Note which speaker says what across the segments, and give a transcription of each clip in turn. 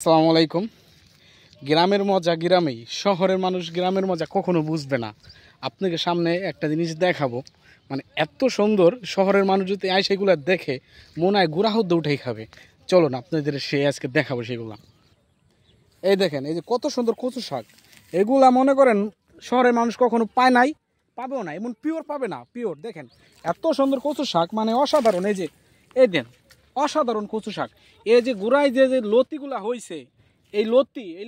Speaker 1: আসসালামু আলাইকুম। গ্রামের মজা গ্রামেই, শহরের মানুষ গ্রামের মজা কখনো বুঝবে না। আপনাকে সামনে একটা জিনিস দেখাবো, মানে এত সুন্দর। শহরের মানুষ যদি আয় সেগুলো দেখে মনে হয় গুড়া হদ্দ উঠেই খাবে। চলো না আপনাদের সে আজকে দেখাবো সেগুলা। এই দেখেন, এই যে কত সুন্দর কচু শাক। এগুলা মনে করেন শহরের মানুষ কখনো পায় নাই, পাবেও না, এমন পিওর পাবে না। পিওর দেখেন এত সুন্দর কচু শাক, মানে অসাধারণ। এই যে এই দেন, অসাধারণ কচু শাক। এই যে গুড়ায় যে যে লতিগুলা হয়েছে, এই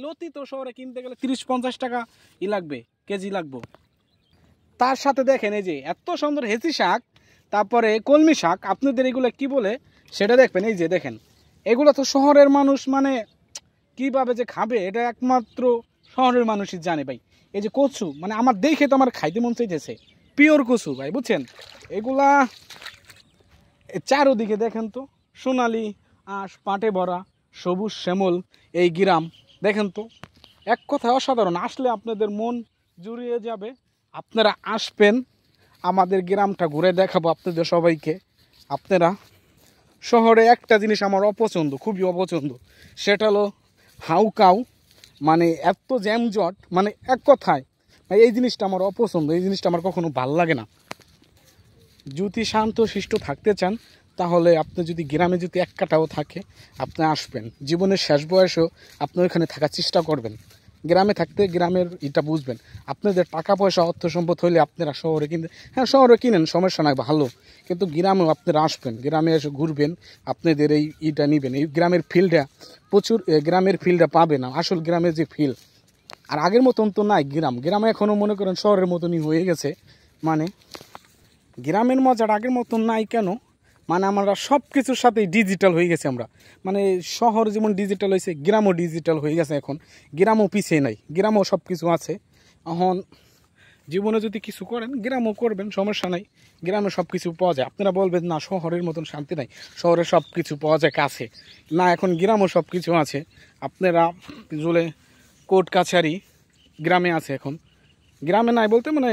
Speaker 1: লতি তো শহরে কিনতে গেলে 30-50 টাকা লাগবে, কেজি লাগবে। তার সাথে দেখেন এই যে এত সুন্দর হেঁচি শাক, তারপরে কলমি শাক, আপনাদের এগুলো কি বলে সেটা দেখবেন। এই যে দেখেন, এগুলো তো শহরের মানুষ মানে কিভাবে যে খাবে এটা একমাত্র শহরের মানুষই জানে ভাই। এই যে কচু, মানে আমার দেখে তো আমার খাইতে মন চাইতেছে। পিওর কচু ভাই, বুঝছেন? এগুলা চারোদিকে দেখেন তো, সোনালি আঁশ পাটে ভরা সবুজ শ্যামল এই গ্রাম। দেখেন তো, এক কথায় অসাধারণ। আসলে আপনাদের মন জুড়িয়ে যাবে। আপনারা আসবেন, আমাদের গ্রামটা ঘুরে দেখাবো আপনাদের সবাইকে। আপনারা শহরে একটা জিনিস আমার অপছন্দ, খুবই অপছন্দ, সেটা হলো হাউকাউ, মানে এত জ্যামজট, মানে এক কথায় এই জিনিসটা আমার অপছন্দ। এই জিনিসটা আমার কখনো ভাল লাগে না। যদি শান্ত শিষ্ট থাকতে চান তাহলে আপনি যদি গ্রামে যদি এক কাটাও থাকে আপনি আসবেন। জীবনের শেষ বয়সেও আপনি ওইখানে থাকার চেষ্টা করবেন। গ্রামে থাকতে গ্রামের এটা বুঝবেন। আপনাদের টাকা পয়সা অর্থ সম্পদ হইলে আপনারা শহরে কিনতে, হ্যাঁ শহরে কিনেন, সমস্যা নাই, ভালো। কিন্তু গ্রামেও আপনারা আসবেন, গ্রামে এসে ঘুরবেন, আপনাদের এই ইটা নেবেন। এই গ্রামের ফিল্ডটা প্রচুর, গ্রামের ফিল্ডটা পাবে না, আসল গ্রামের যে ফিল্ড। আর আগের মতন তো নাই গ্রামে এখনও মনে করেন শহরের মতনই হয়ে গেছে। মানে গ্রামের মজাটা আগের মতন নাই কেন, মানে আমরা সব কিছুর সাথেই ডিজিটাল হয়ে গেছে আমরা। মানে শহর যেমন ডিজিটাল হয়েছে, গ্রামও ডিজিটাল হয়ে গেছে। এখন গ্রামও পিছিয়ে নাই, গ্রামও সব কিছু আছে। এখন জীবনে যদি কিছু করেন গ্রামও করবেন, সমস্যা নাই। গ্রামে সব কিছু পাওয়া যায়। আপনারা বলবেন না শহরের মতন শান্তি নাই, শহরে সব কিছু পাওয়া যায় কাছে। না, এখন গ্রামও সব কিছু আছে। আপনারা জুলে কোর্ট কাছারি গ্রামে আছে এখন। গ্রামে নাই বলতে মানে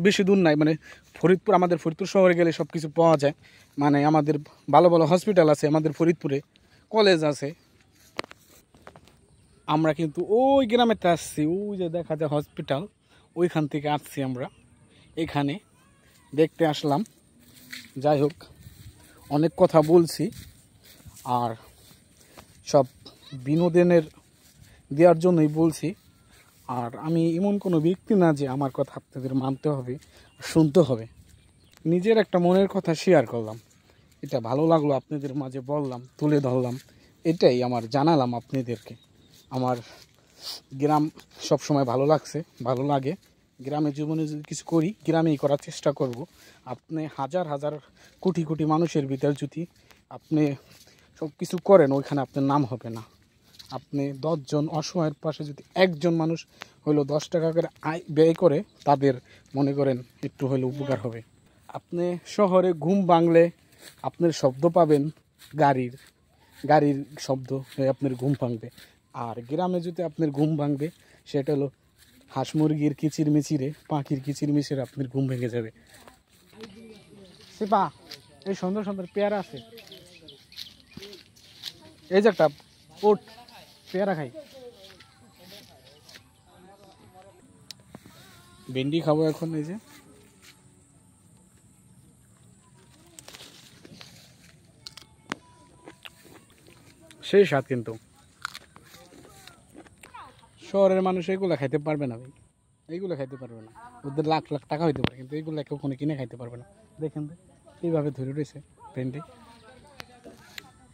Speaker 1: বেশি দূর নাই, মানে ফরিদপুর, আমাদের ফরিদপুর শহরে গেলে সব কিছু পাওয়া যায়। মানে আমাদের ভালো ভালো হসপিটাল আছে আমাদের ফরিদপুরে, কলেজ আছে। আমরা কিন্তু ওই গ্রামেতে আসছি, ওই যে দেখা যায় হসপিটাল, ওইখান থেকে আসছি আমরা এখানে দেখতে আসলাম। যাই হোক, অনেক কথা বলছি, আর সব বিনোদনের দেওয়ার জন্যই বলছি। আর আমি এমন কোনো ব্যক্তি না যে আমার কথা আপনাদের মানতে হবে, শুনতে হবে। নিজের একটা মনের কথা শেয়ার করলাম, এটা ভালো লাগলো, আপনাদের মাঝে বললাম, তুলে ধরলাম, এটাই আমার জানালাম আপনাদেরকে। আমার গ্রাম সবসময় ভালো লাগছে, ভালো লাগে। গ্রামের জীবনে যদি কিছু করি গ্রামেই করার চেষ্টা করব। আপনি হাজার হাজার কোটি কোটি মানুষের ভিতর যদি আপনি সব কিছু করেন, ওইখানে আপনার নাম হবে না। আপনি 10 জন অসহায়ের পাশে যদি একজন মানুষ হইলো 10 টাকা করে আয় ব্যয় করে, তাদের মনে করেন একটু হইলে উপকার হবে। আপনি শহরে ঘুম ভাঙলে আপনার শব্দ পাবেন গাড়ির, গাড়ির শব্দ হয়ে আপনার ঘুম ভাঙবে। আর গ্রামে যদি আপনার ঘুম ভাঙবে সেটা হলো হাঁস মুরগির কিচির মিচিরে, পাখির কিচির মিচিরে আপনার ঘুম ভেঙে যাবে। সিপা, এই সুন্দর সুন্দর পেয়ারা আছে, এই যে একটা ওট পেয়ারা খাই। ভেন্ডি খাবো এখন, এই যে সেই স্বাদ। কিন্তু শহরের মানুষ এগুলো খাইতে পারবে না ভাই, এইগুলো খাইতে পারবে না। ওদের লাখ লাখ টাকা হইতে পারে কিন্তু এইগুলো কখনো কিনে খাইতে পারবে না। দেখেন তো এইভাবে ধরে রয়েছে ভেন্ডি।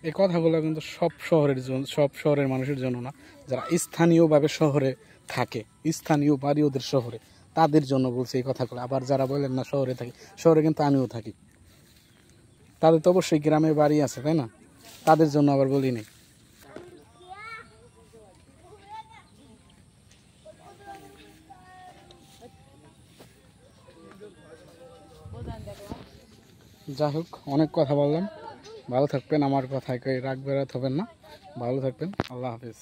Speaker 1: এই কথাগুলো কিন্তু সব শহরের জন্য, সব শহরের মানুষের জন্য না, যারা স্থানীয়ভাবে শহরে থাকে, স্থানীয় বাড়ি ওদের শহরে, তাদের জন্য বলছে এই কথাগুলো। আবার যারা বলেন না শহরে থাকি, শহরে কিন্তু আমিও থাকি, তাদের তো অবশ্যই গ্রামে বাড়ি আছে, তাই না? তাদের জন্য আবার বলিনি। যাই হোক, অনেক কথা বললাম, ভালো থাকবেন। আমার কথায় রাগ বেরাত হবেন না, ভালো থাকবেন। আল্লাহ হাফিজ।